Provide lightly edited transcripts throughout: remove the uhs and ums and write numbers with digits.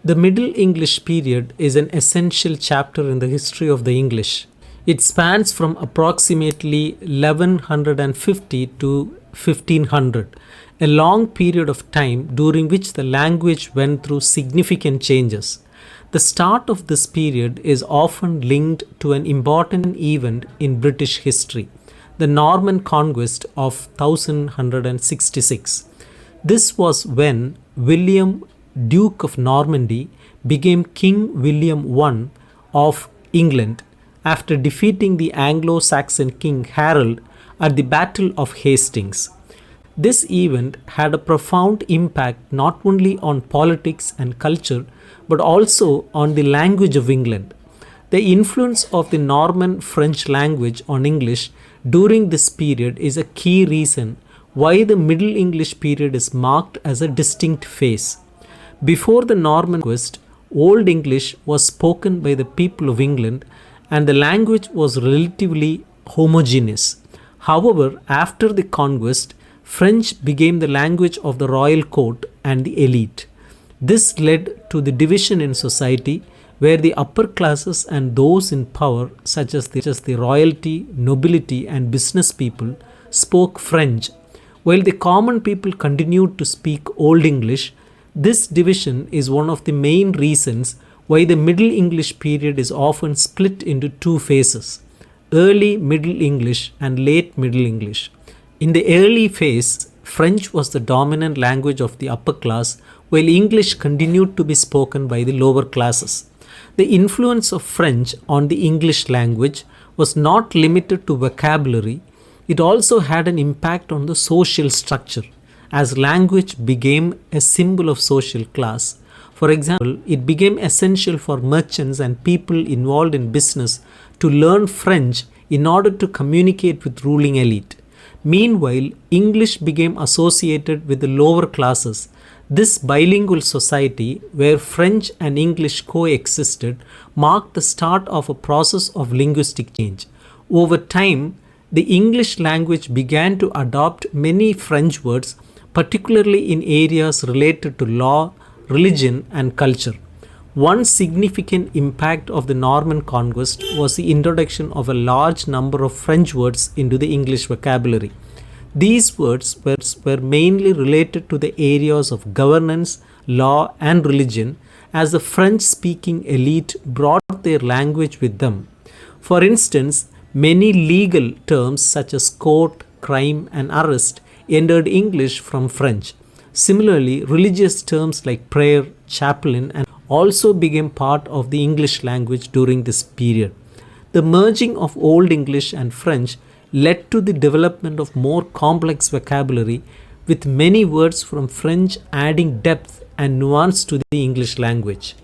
The Middle English period is an essential chapter in the history of the English. It spans from approximately 1150 to 1500, a long period of time during which the language went through significant changes. The start of this period is often linked to an important event in British history, the Norman conquest of 1166. This was when William, Duke of Normandy, became King William I of England after defeating the Anglo Saxon King Harold at the Battle of Hastings. This event had a profound impact not only on politics and culture but also on the language of England. The influence of the Norman French language on English during this period is a key reason why the Middle English period is marked as a distinct phase. Before the Norman conquest, Old English was spoken by the people of England and the language was relatively homogeneous. However, after the conquest, French became the language of the royal court and the elite. This led to the division in society where the upper classes and those in power, such as the royalty, nobility, and business people, spoke French, while the common people continued to speak Old English. This division is one of the main reasons why the Middle English period is often split into two phases: early Middle English and late Middle English. In the early phase, French was the dominant language of the upper class, while English continued to be spoken by the lower classes. The influence of French on the English language was not limited to vocabulary, it also had an impact on the social structure, as language became a symbol of social class. For example, it became essential for merchants and people involved in business to learn French in order to communicate with ruling elite. Meanwhile, English became associated with the lower classes. This bilingual society, where French and English coexisted, marked the start of a process of linguistic change. Over time, the English language began to adopt many French words, particularly in areas related to law, religion, and culture. One significant impact of the Norman conquest was the introduction of a large number of French words into the English vocabulary. These words were mainly related to the areas of governance, law, and religion, as the French speaking elite brought their language with them. For instance, many legal terms such as court, crime, and arrest entered English from French. Similarly, religious terms like prayer, chaplain, and also became part of the English language during this period. The merging of Old English and French led to the development of more complex vocabulary, with many words from French adding depth and nuance to the English language.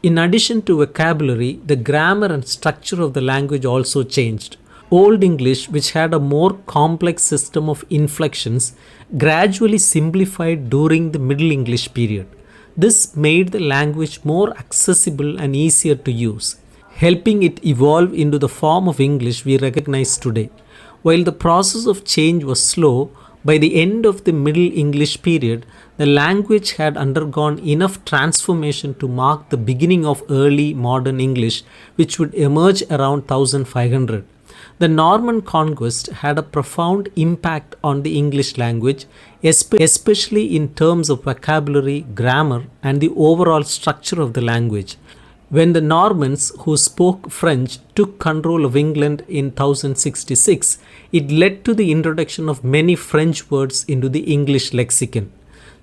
In addition to vocabulary, the grammar and structure of the language also changed. Old English, which had a more complex system of inflections, gradually simplified during the Middle English period. This made the language more accessible and easier to use, helping it evolve into the form of English we recognize today. While the process of change was slow, by the end of the Middle English period, the language had undergone enough transformation to mark the beginning of early modern English, which would emerge around 1500. The Norman conquest had a profound impact on the English language, especially in terms of vocabulary, grammar, and the overall structure of the language. When the Normans, who spoke French, took control of England in 1066, it led to the introduction of many French words into the English lexicon.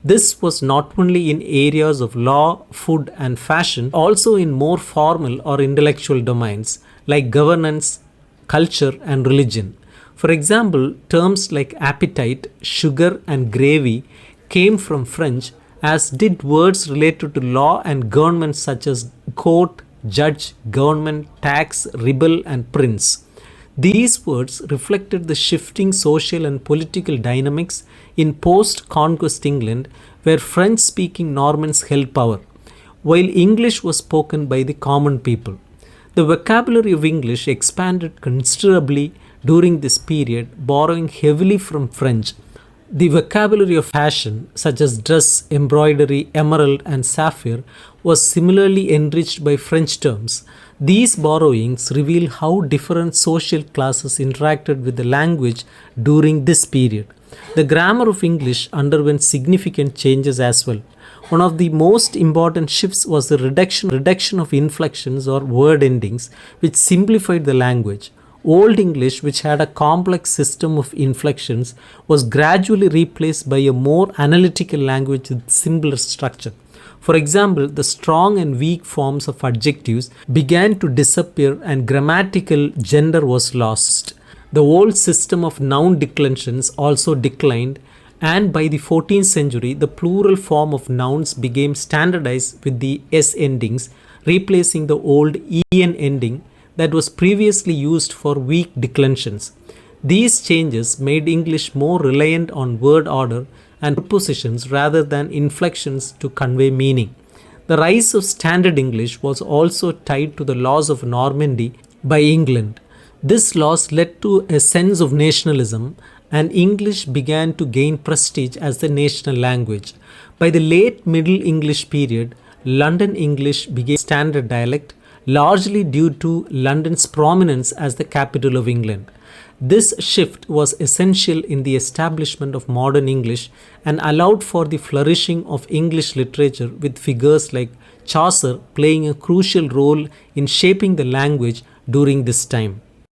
This was not only in areas of law, food, and fashion, also in more formal or intellectual domains like governance, culture, and religion. For example, terms like appetite, sugar, and gravy came from French, as did words related to law and government such as court, judge, government, tax, rebel, and prince. These words reflected the shifting social and political dynamics in post-conquest England, where French-speaking Normans held power, while English was spoken by the common people. The vocabulary of English expanded considerably during this period, borrowing heavily from French. The vocabulary of fashion, such as dress, embroidery, emerald, and sapphire, was similarly enriched by French terms. These borrowings reveal how different social classes interacted with the language during this period. The grammar of English underwent significant changes as well. One of the most important shifts was the reduction of inflections or word endings, which simplified the language. Old English, which had a complex system of inflections, was gradually replaced by a more analytical language with simpler structure. For example, the strong and weak forms of adjectives began to disappear and grammatical gender was lost. The old system of noun declensions also declined, and by the 14th century, the plural form of nouns became standardized with the s endings, replacing the old en ending that was previously used for weak declensions. These changes made English more reliant on word order and prepositions rather than inflections to convey meaning. The rise of Standard English was also tied to the loss of Normandy by England. This loss led to a sense of nationalism, and English began to gain prestige as the national language. By the late Middle English period, London English became standard dialect, largely due to London's prominence as the capital of England. This shift was essential in the establishment of modern English and allowed for the flourishing of English literature, with figures like Chaucer playing a crucial role in shaping the language during this time.